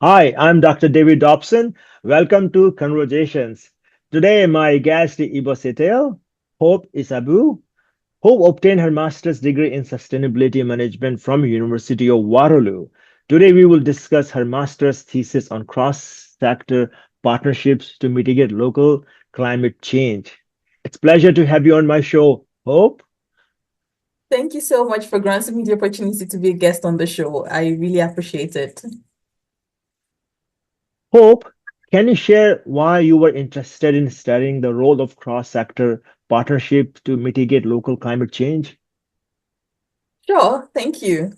Hi, I'm Dr. David Dobson. Welcome to Conversations. Today, my guest is Ebosetale Hope Isabu, who obtained her master's degree in sustainability management from University of Waterloo. Today, we will discuss her master's thesis on cross-sector partnerships to mitigate local climate change. It's a pleasure to have you on my show, Hope. Thank you so much for granting me the opportunity to be a guest on the show. I really appreciate it. Hope, can you share why you were interested in studying the role of cross-sector partnership to mitigate local climate change? Sure, thank you.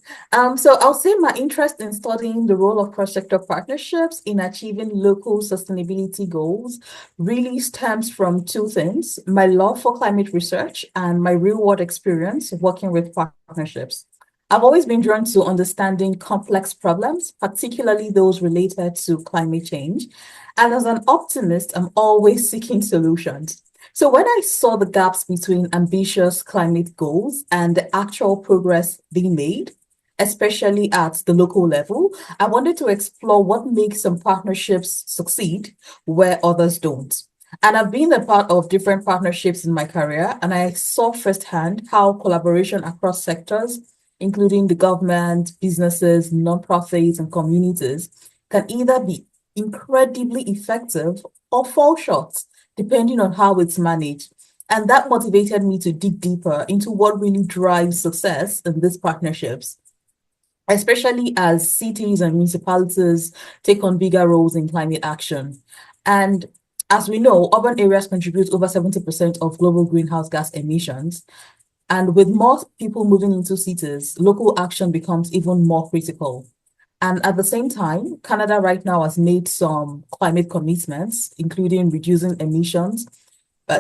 So I'll say my interest in studying the role of cross-sector partnerships in achieving local sustainability goals really stems from two things: my love for climate research and my real-world experience working with partnerships. I've always been drawn to understanding complex problems, particularly those related to climate change. And as an optimist, I'm always seeking solutions. So when I saw the gaps between ambitious climate goals and the actual progress being made, especially at the local level, I wanted to explore what makes some partnerships succeed where others don't. And I've been a part of different partnerships in my career, and I saw firsthand how collaboration across sectors, including the government, businesses, nonprofits, and communities, can either be incredibly effective or fall short depending on how it's managed. And that motivated me to dig deeper into what really drives success in these partnerships, especially as cities and municipalities take on bigger roles in climate action. And as we know, urban areas contribute over 70% of global greenhouse gas emissions. And with more people moving into cities, local action becomes even more critical. And at the same time, Canada right now has made some climate commitments, including reducing emissions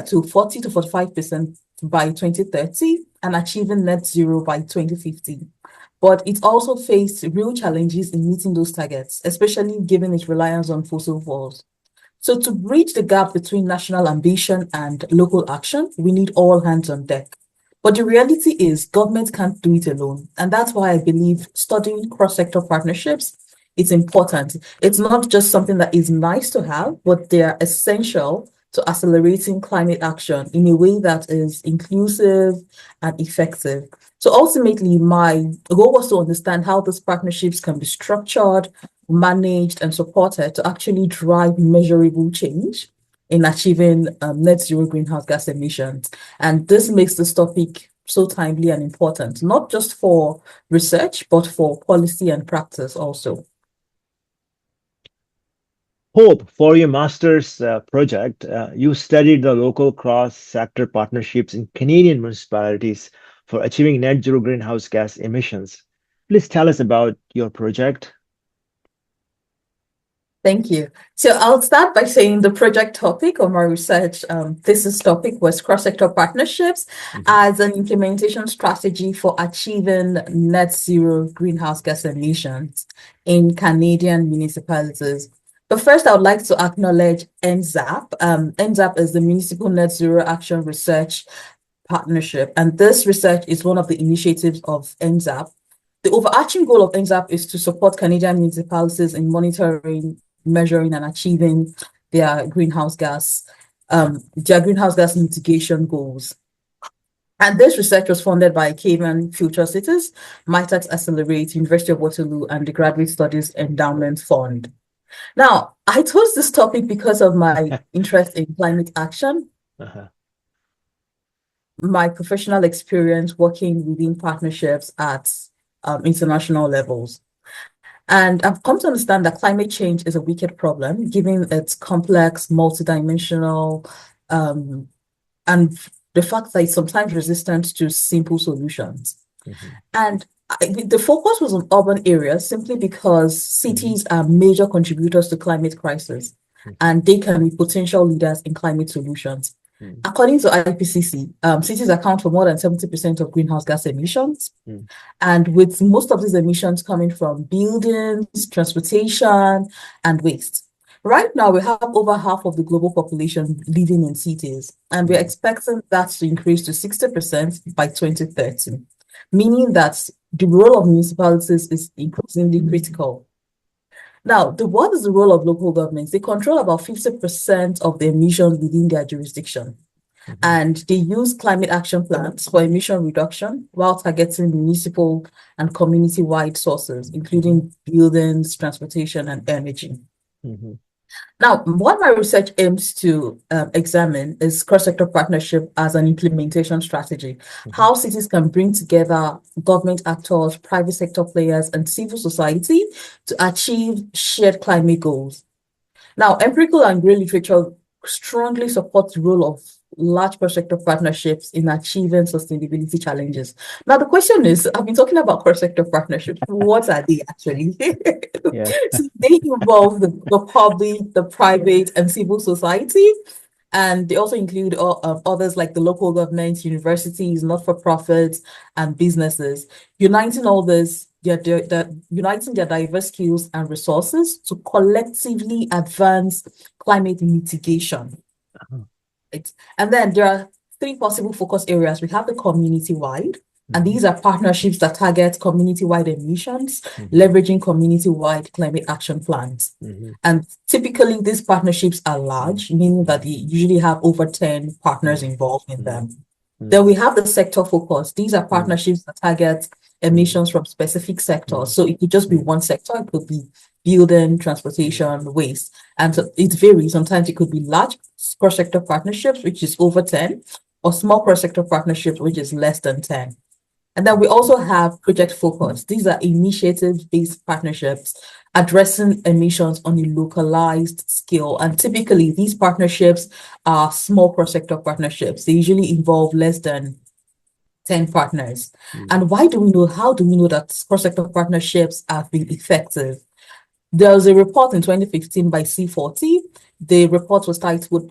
to 40 to 45% by 2030 and achieving net zero by 2050. But it also faced real challenges in meeting those targets, especially given its reliance on fossil fuels. So to bridge the gap between national ambition and local action, we need all hands on deck. But the reality is government can't do it alone. And that's why I believe studying cross-sector partnerships is important. It's not just something that is nice to have, but they are essential to accelerating climate action in a way that is inclusive and effective. So ultimately, my goal was to understand how these partnerships can be structured, managed, and supported to actually drive measurable change in achieving net zero greenhouse gas emissions. And this makes this topic so timely and important, not just for research, but for policy and practice also. Hope, for your master's project, you studied the local cross-sector partnerships in Canadian municipalities for achieving net zero greenhouse gas emissions. Please tell us about your project. Thank you. So I'll start by saying the project topic or my research thesis topic was cross-sector partnerships Mhm. as an implementation strategy for achieving net zero greenhouse gas emissions in Canadian municipalities. But first, I would like to acknowledge NZAP. NZAP is the Municipal Net Zero Action Research Partnership, and this research is one of the initiatives of NZAP. The overarching goal of NZAP is to support Canadian municipalities in monitoring, measuring, and achieving their their greenhouse gas mitigation goals. And this research was funded by Cayman Future Cities, MITAX Accelerate, University of Waterloo, and the Graduate Studies Endowment Fund. Now, I chose this topic because of my interest in climate action, Uh-huh. my professional experience working within partnerships at international levels. And I've come to understand that climate change is a wicked problem, given its complex, multidimensional, um, and the fact that it's sometimes resistant to simple solutions. Mhm. And the focus was on urban areas simply because Mhm. cities are major contributors to climate crisis, Mhm. and they can be potential leaders in climate solutions. Mhm. According to IPCC, cities account for more than 70% of greenhouse gas emissions. Mhm. And with most of these emissions coming from buildings, transportation, and waste. Right now, we have over half of the global population living in cities, and we're Mhm. expecting that to increase to 60% by 2030, meaning that the role of municipalities is increasingly critical. Now, what is the role of local governments? They control about 50% of the emissions within their jurisdiction. And they use climate action plans for emission reduction while targeting municipal and community-wide sources, including buildings, transportation, and energy. Mhm. Now, what my research aims to examine is cross-sector partnership as an implementation strategy, how cities can bring together government actors, private sector players, and civil society to achieve shared climate goals. Now, empirical and grey literature strongly supports the role of large cross-sector partnerships in achieving sustainability challenges. Now, the question is, I've been talking about cross-sector partnerships. What are they actually? Yeah. So they involve the public, the private, and civil society. And they also include others like the local governments, universities, not-for-profits, and businesses, uniting all this, uniting their diverse skills and resources to collectively advance climate mitigation. Uh-huh. Right? And then there are three possible focus areas. We have the community-wide, and Mhm. these are partnerships that target community-wide emissions, Mhm. leveraging community-wide climate action plans. Mhm. And typically, these partnerships are Mhm. large, meaning that they usually have over 10 partners Mhm. involved in Mhm. them. Then Mhm. we have the sector focus. These are Mhm. partnerships that target Mhm. emissions from specific sectors. Mhm. So it could just be Mhm. one sector. It could be building, Mhm. transportation, waste. And so it varies. Sometimes it could be large cross-sector partnerships, which is over 10, or small cross-sector partnerships, which is less than 10. And then we also have project focus. These are initiative-based partnerships addressing emissions on a localized scale. And typically, these partnerships are small cross-sector partnerships. They usually involve less than 10 partners. Mhm. And how do we know that cross-sector partnerships have been effective? There was a report in 2015 by C40. The report was titled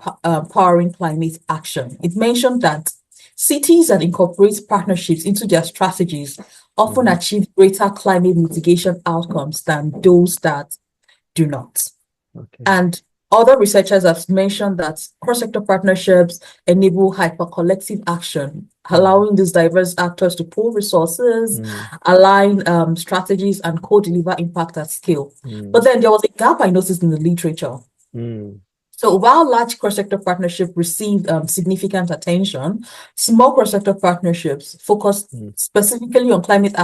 Powering Climate Action. It mentioned that cities that incorporate partnerships into their strategies often Mhm. achieve greater climate mitigation outcomes than those that do not. Okay. And other researchers have mentioned that cross-sector partnerships enable hyper-collective action, Mhm. allowing these diverse actors to pool resources, Mhm. align strategies, and co-deliver impact at scale. But Mhm. then there was a gap I noticed in the literature. Mhm. So while large cross-sector partnerships received significant attention, small cross-sector partnerships Mhm. focusing specifically on climate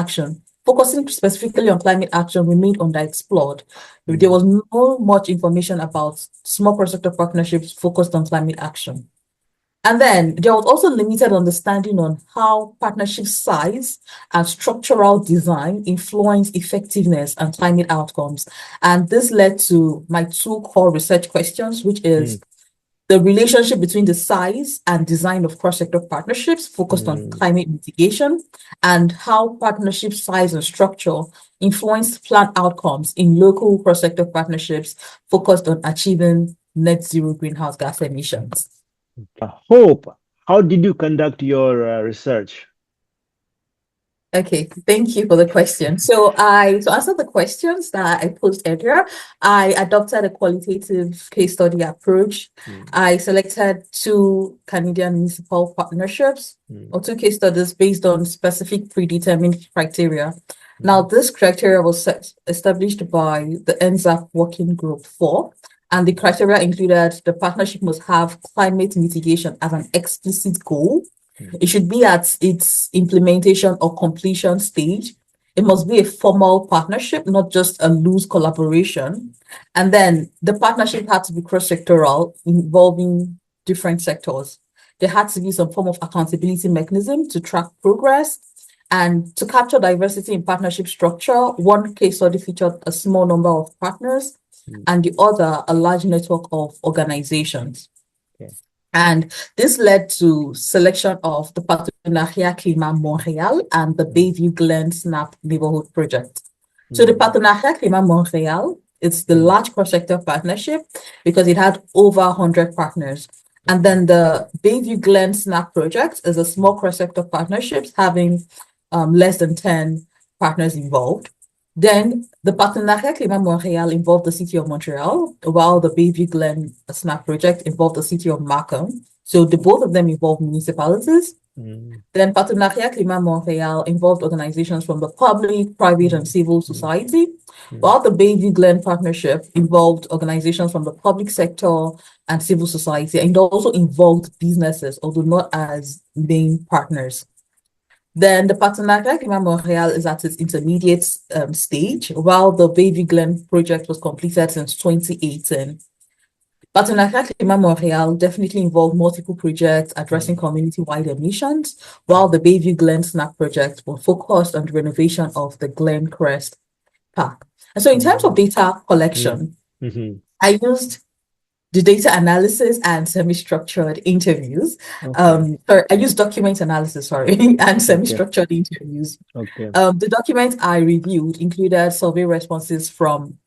action remained underexplored. There Mhm. was not much information about small cross-sector partnerships focused on climate action. And then there was also limited understanding on how partnership size and structural design influence effectiveness and climate outcomes. And this led to my two core research questions, which is the relationship between the size and design of cross-sector partnerships focused on Mhm. climate mitigation, and how partnership size and structure influence plan outcomes in local cross-sector partnerships focused on achieving net zero greenhouse gas emissions. Hope, how did you conduct your research? Okay, thank you for the question. So to answer the questions that I posed earlier, I adopted a qualitative case study approach. Mhm. I selected two Canadian municipal partnerships Mhm. or two case studies based on specific predetermined criteria. Now, Mhm. this criteria was established by the NZAP Working Group 4, and the criteria included the partnership must have climate mitigation as an explicit goal. Mhm. It should be at its implementation or completion stage. It must be a formal partnership, not just a loose collaboration. And then the partnership had to be cross-sectoral, involving different sectors. There had to be some form of accountability mechanism to track progress. And to capture diversity in partnership structure, one case study featured a small number of partners, Mhm. and the other, a large network of organizations. Okay. And this led to selection of the Partenariat Climat Montréal and the Mhm. Bayview Glen SNAP neighborhood project. So the Mhm. Partenariat Climat Montréal, it's the Mhm. large cross-sector partnership because it had over 100 partners. And Okay. then the Bayview Glen SNAP project is a small cross-sector partnerships having less than 10 partners involved. Then the Partenariat Climat Montréal involved the city of Montreal, while the Bayview Glen SNAP project involved the city of Markham. So the both of them involve municipalities. mm, Then Partenariat Climat Montréal involved organizations from the public, private, and mm, civil mm, society, mm, while the Bayview Glen Partnership involved organizations from the public sector and civil society, and also involved businesses, although not as main partners. Then the Partenariat Climat Montréal is at its intermediate stage, while the Bayview Glen project was completed since 2018. Partenariat Climat Montréal definitely involved multiple projects addressing mm, community-wide emissions, while the Bayview Glen SNAP project were focused on the renovation of the Glen Crest Park. And so in terms of mm, data mm, collection, mhm. I used the data analysis and semi-structured interviews. Okay. I used document analysis, sorry, and Okay. semi-structured interviews. Okay. The documents I reviewed included survey responses from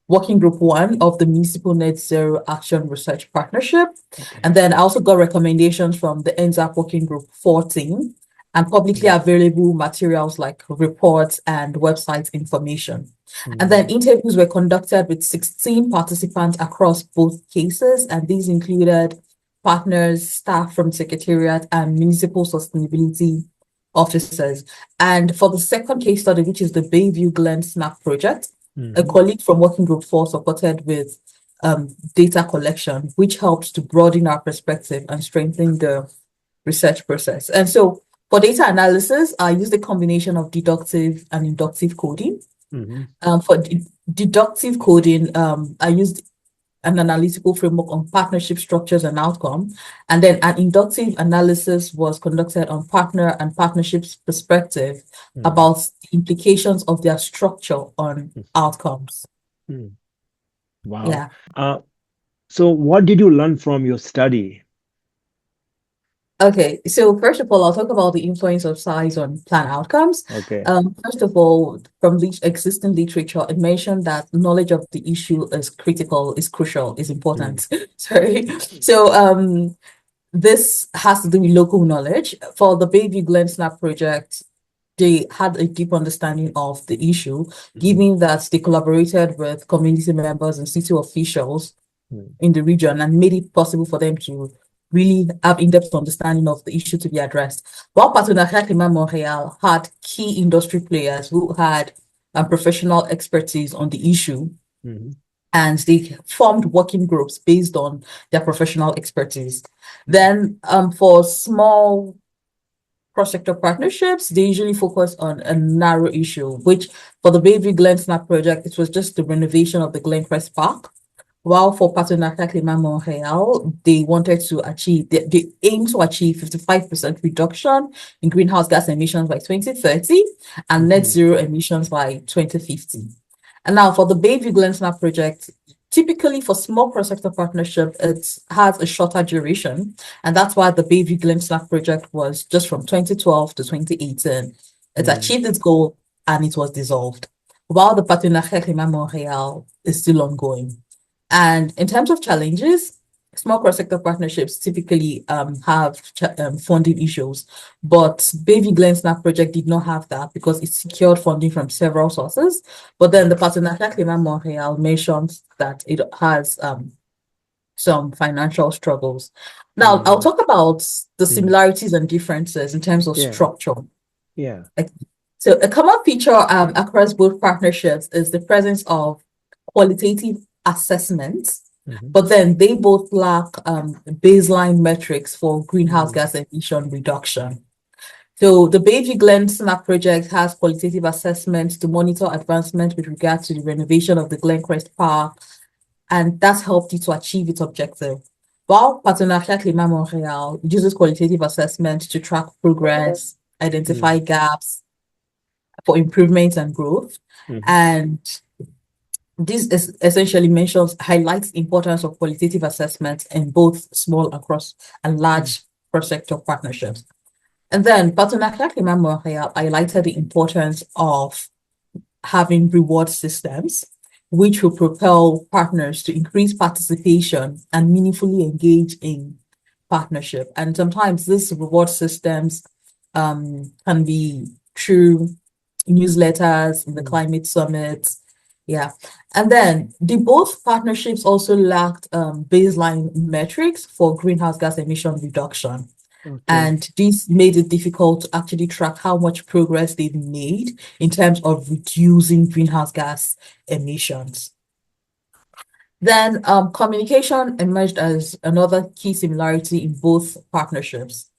Working Group 1 of the Municipal Net Zero Action Research Partnership. Okay. And then I also got recommendations from the NZAP Working Group 14 and publicly Mm, available materials like reports and website information. And then mm, interviews were conducted with 16 participants across both cases, and these included partners, staff from Secretariat, and municipal sustainability officers. And for the second case study, which is the Bayview Glen SNAP project, a mhm, colleague from Working Group 4 supported with data collection, which helps to broaden our perspective and strengthen the research process. And so for data analysis, I used a combination of deductive and inductive coding. mhm, For deductive coding, I used an analytical framework on partnership structures and outcome. And then an inductive analysis was conducted on partner and partnerships perspective mm, about the implications of their structure on mm, outcomes. mm. Wow. Yeah. Uh, so what did you learn from your study? Okay, so first of all, I'll talk about the influence of size on plan outcomes. Okay. First of all, from the existing literature, it mentioned that knowledge of the issue is critical, is crucial, is Mm, important. Sorry. So this has to do with local knowledge. For the Baby Glen Snap project, they had a deep understanding of the issue, mhm, given that they collaborated with community members and city officials mm, in the region and made it possible for them to really have in-depth understanding of the issue to be addressed. While Partenariat Climat Montréal had key industry players who had professional expertise on the issue, mhm, and they formed working groups based on their professional expertise. mm, Then for small cross-sector partnerships, they usually focus on a narrow issue, which for the Baby Glen Snap project, it was just the renovation of the Glencrest Park. While for Partenariat Climat Montréal, they wanted to achieve, they aim to achieve 55% reduction in greenhouse gas emissions by 2030 and net mhm, zero emissions by 2050. And now for the Bayview Glen Snap project, typically for small cross-sector partnership, it has a shorter duration. And that's why the Bayview Glen Snap project was just from 2012 to 2018. It mm, achieved its goal and it was dissolved. While the Partenariat Climat Montréal is still ongoing. And in terms of challenges, small cross-sector partnerships typically have funding issues, but Baby Glen Snap project did not have that because it secured funding from several sources. But then the Partenariat Climat Montréal mentions that it has some financial struggles. Now, I'll mm, talk about the mm. similarities and differences in terms of Yeah. structure. Yeah. Like, so a common feature across both partnerships is the presence of qualitative assessments, Mhm, but then they both lack baseline metrics for greenhouse mm, gas emission reduction. So the Bayview Glen SNAP project has qualitative assessments to monitor advancement with regard to the renovation of the Glencrest Park, and that's helped it to achieve its objective. While Partenariat Climat Montréal uses qualitative assessment to track progress, identify mm, gaps for improvement and growth, mhm, and this is essentially mentions highlights the importance of qualitative assessment in both small across and mm, large cross-sector partnerships. And then Partenariat Climat Montréal highlighted the importance of having reward systems, which will propel partners to increase participation and meaningfully engage in partnership. And sometimes these reward systems can be through newsletters, the mm, climate summit. Yeah. And then the both partnerships also lacked baseline metrics for greenhouse gas emission reduction. Okay. And this made it difficult to actually track how much progress they've made in terms of reducing greenhouse gas emissions. Then communication emerged as another key similarity in both partnerships.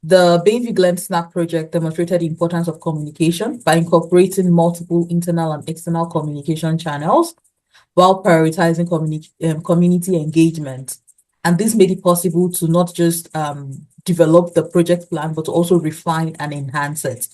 The Bayview Glen Snap project demonstrated the importance of communication by incorporating multiple internal and external communication channels while prioritizing community engagement. And this made it possible to not just develop the project plan, but to also refine and enhance it.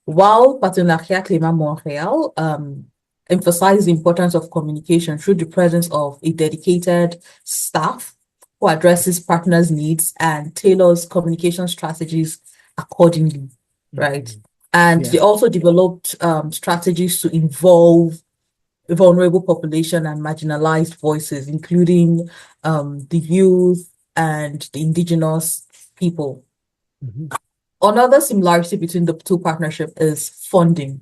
While Partenariat Climat Montréal emphasized the importance of communication through the presence of a dedicated staff who addresses partners' needs and tailors communication strategies accordingly, right? Mhm. And Yeah. they also developed strategies to involve vulnerable population and marginalized voices, including the youth and the indigenous people. Mhm. Another similarity between the two partnerships is funding,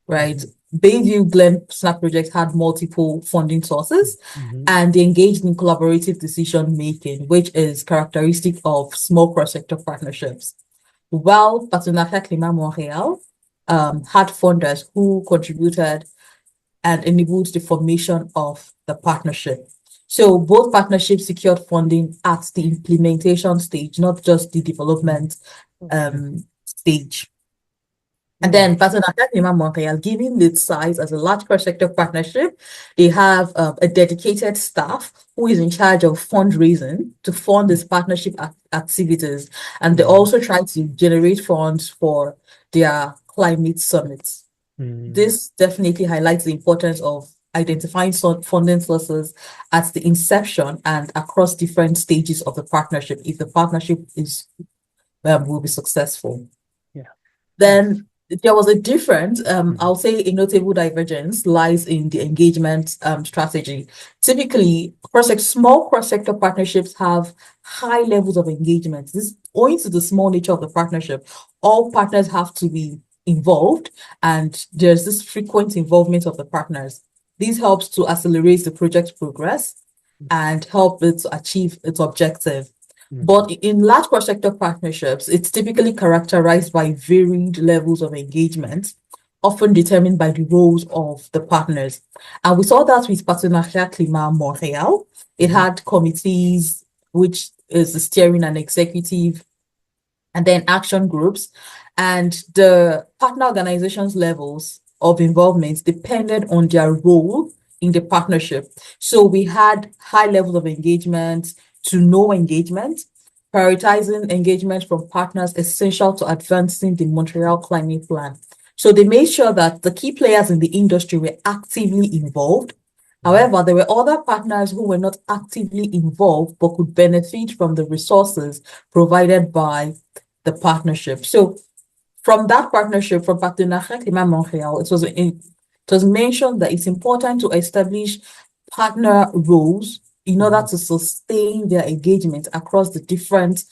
right? Mhm. Bayview Glen Snap Project had multiple funding sources Mhm. and they engaged in collaborative decision making, which is characteristic of small cross-sector partnerships. While Partenariat Climat Montréal had funders who contributed and enabled the formation of the partnership. So both partnerships secured funding at the implementation stage, not just the Mhm. development Okay. stage. And Yeah. then Partenariat Climat Montréal, given its size as a large cross-sector partnership, they have a dedicated staff who is in charge of fundraising to fund this partnership activities. And they Mhm. also try to generate funds for their climate summits. Mhm. This definitely highlights the importance of identifying funding sources at the inception and across different stages of the partnership if the partnership is will be successful. Yeah. Nice. Then there was a difference, Mhm. I'll say a notable divergence lies in the engagement strategy. Typically, small cross-sector partnerships have high levels of engagement. This owing to the small nature of the partnership, all partners have to be involved, and there's this frequent involvement of the partners. This helps to accelerate the project progress and help it to achieve its objective. Mhm. But in large cross-sector partnerships, it's typically characterized by varied levels of engagement, often determined by the roles of the partners. And we saw that with Partenariat Climat Montréal. It Mhm. had committees, which is the steering and executive, and then action groups. And the partner organizations levels of involvement depended on their role in the partnership. So we had high levels of engagement to no engagement, prioritizing engagement from partners essential to advancing the Montreal Climate Plan. So they made sure that the key players in the industry were actively involved. Mhm. However, there were other partners who were not actively involved but could benefit from the resources provided by the partnership. So from that partnership, from Partenariat Climat Montréal, it was mentioned that it's important to establish partner roles in order Mhm. to sustain their engagement across the different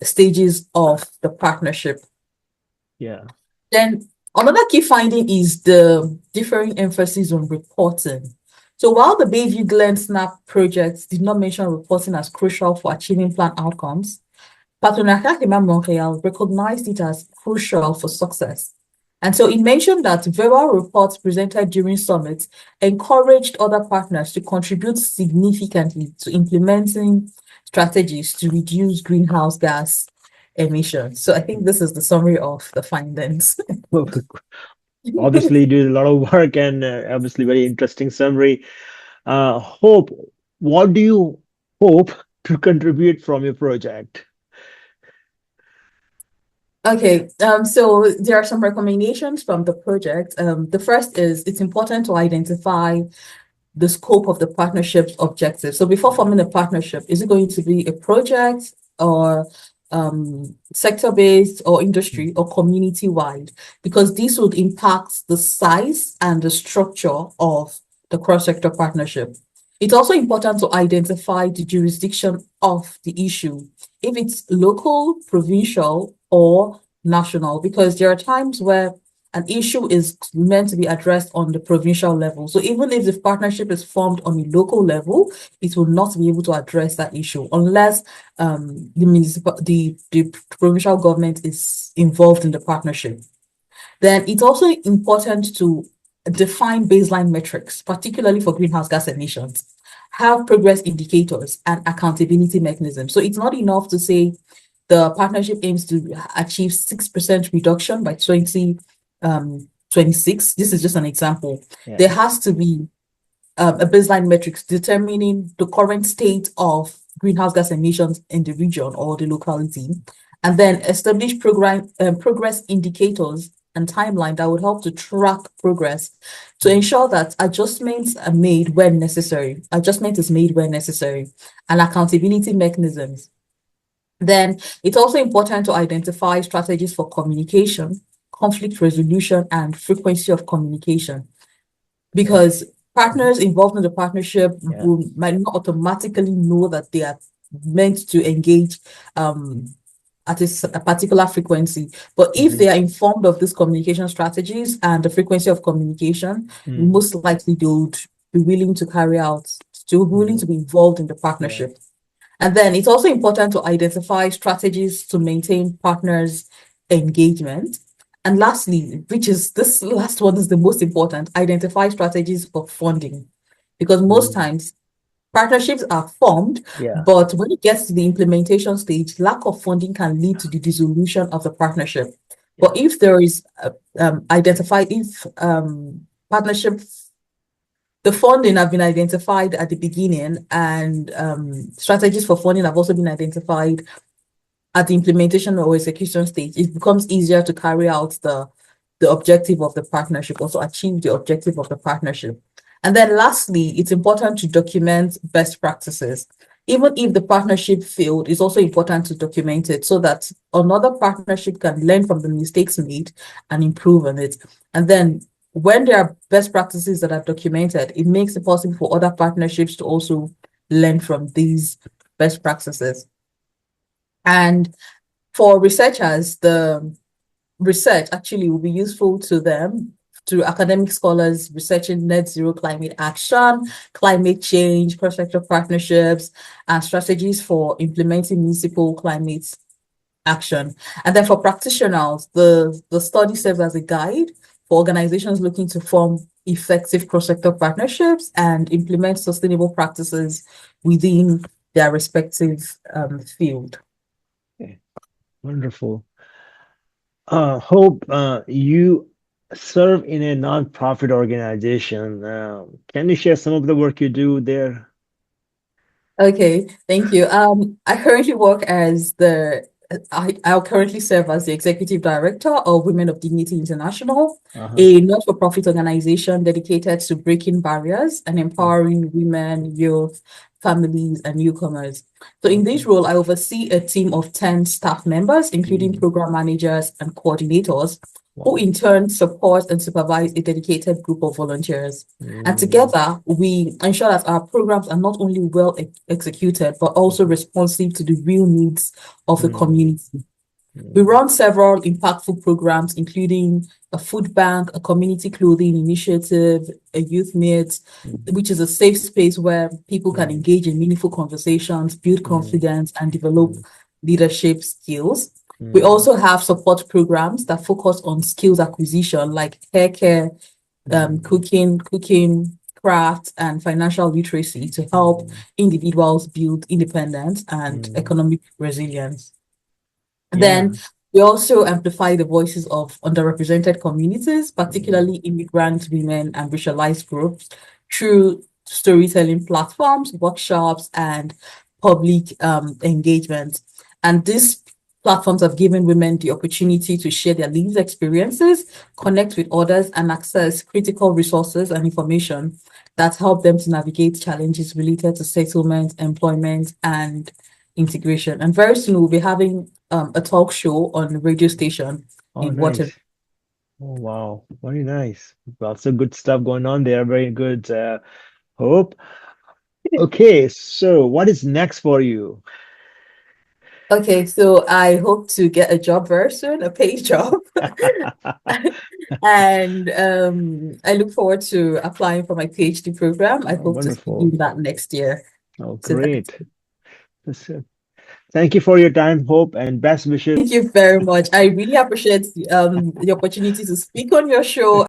stages of the partnership. Yeah. Then another key finding is the differing emphasis on reporting. So while the Bayview Glen Snap project did not mention reporting as crucial for achieving plan outcomes, Partenariat Climat Montréal recognized it as crucial for success. And so it mentioned that verbal reports presented during summits encouraged other partners to contribute significantly to implementing strategies to reduce greenhouse gas emissions. So I think this is the summary of the findings. Obviously, you did a lot of work and obviously very interesting summary. Hope, what do you hope to contribute from your project? Okay, so there are some recommendations from the project. The first is it's important to identify the scope of the partnership's objectives. So before forming a partnership, is it going to be a project or sector-based or industry or community-wide? Because this would impact the size and the structure of the cross-sector partnership. It's also important to identify the jurisdiction of the issue, if it's local, provincial, or national, because there are times where an issue is meant to be addressed on the provincial level. So even if the partnership is formed on a local level, it will not be able to address that issue unless the provincial government is involved in the partnership. Then it's also important to define baseline metrics, particularly for greenhouse gas emissions, have progress indicators and accountability mechanisms. So it's not enough to say the partnership aims to achieve 6% reduction by 2026. This is just an example. Yeah. There has to be a baseline metrics determining the current state of greenhouse gas emissions in the region or the locality, and then establish progress indicators and timeline that would help to track progress to ensure that adjustments are made when necessary. Adjustment is made when necessary, and accountability mechanisms. Then it's also important to identify strategies for communication, conflict resolution, and frequency of communication, Yeah. because partners involved in the partnership Yeah. might not automatically know that they are meant to engage at a particular frequency. But if Mhm. they are informed of these communication strategies and the frequency of communication, Mm. most likely they would be willing to carry out, to be willing Mhm. to be involved in the Yeah. partnership. And then it's also important to identify strategies to maintain partners' engagement. And lastly, which is this last one is the most important, identify strategies for funding. Because most Mm. times partnerships are formed, Yeah. but when it gets to the implementation stage, lack of funding can lead to the dissolution of the partnership. Yeah. But if there is identified, if partnership the funding have been identified at the beginning, and strategies for funding have also been identified at the implementation or execution stage. It becomes easier to carry out the objective of the partnership, also achieve the objective of the partnership. And then lastly, it's important to document best practices. Even if the partnership failed, it's also important to document it so that another partnership can learn from the mistakes made and improve on it. And then when there are best practices that are documented, it makes it possible for other partnerships to also learn from these best practices. And for researchers, the research actually will be useful to them through academic scholars researching net zero climate action, climate change, cross-sector partnerships, and strategies for implementing municipal climate action. And then for practitioners, the study serves as a guide for organizations looking to form effective cross-sector partnerships and implement sustainable practices within their respective field. Okay. Wonderful. Hope, you serve in a nonprofit organization. Can you share some of the work you do there? Okay, thank you. I currently work as I currently serve as the executive director of Women of Dignity International, Uh-huh. a not-for-profit organization dedicated to breaking barriers and Mm. empowering women, youth, families, and newcomers. So in this Okay. role, I oversee a team of 10 staff members, including Mm. program managers and coordinators, who Wow. in turn support and supervise a dedicated group of volunteers. And Mm. together, we ensure that our programs are not only well executed, but also Mhm. responsive to the real needs of the Mm. community. We Mm. run several impactful programs, including a food bank, a community clothing initiative, a youth meet, Mm. which is a safe space where people can Mm. engage in meaningful conversations, build Mm. confidence, and develop Mm. leadership skills. We Mm. also have support programs that focus on skills acquisition, like hair care, Mm. cooking, craft, and financial literacy to help Mm. individuals build independence and Mm. economic resilience. Yeah. Then we also amplify the voices of underrepresented communities, Mm. particularly immigrant women and racialized groups, through storytelling platforms, workshops, and public engagement. And these platforms have given women the opportunity to share their lived experiences, connect with others, and access critical resources and information that help them to navigate challenges related to settlement, employment, and integration. And very soon we'll be having a talk show on the radio station Oh, in Waterloo. nice. Oh, wow. Very nice. Lots of good stuff going on there. Very good, Hope. Okay, so what is next for you? Okay, so I hope to get a job very soon, a paid job. And I look forward to applying for my PhD program. I Oh, hope to do wonderful. that next year. Oh, So that's great. That's it. Thank you for your time, Hope, and best wishes. thank you very much. I really appreciate the opportunity to speak on your show.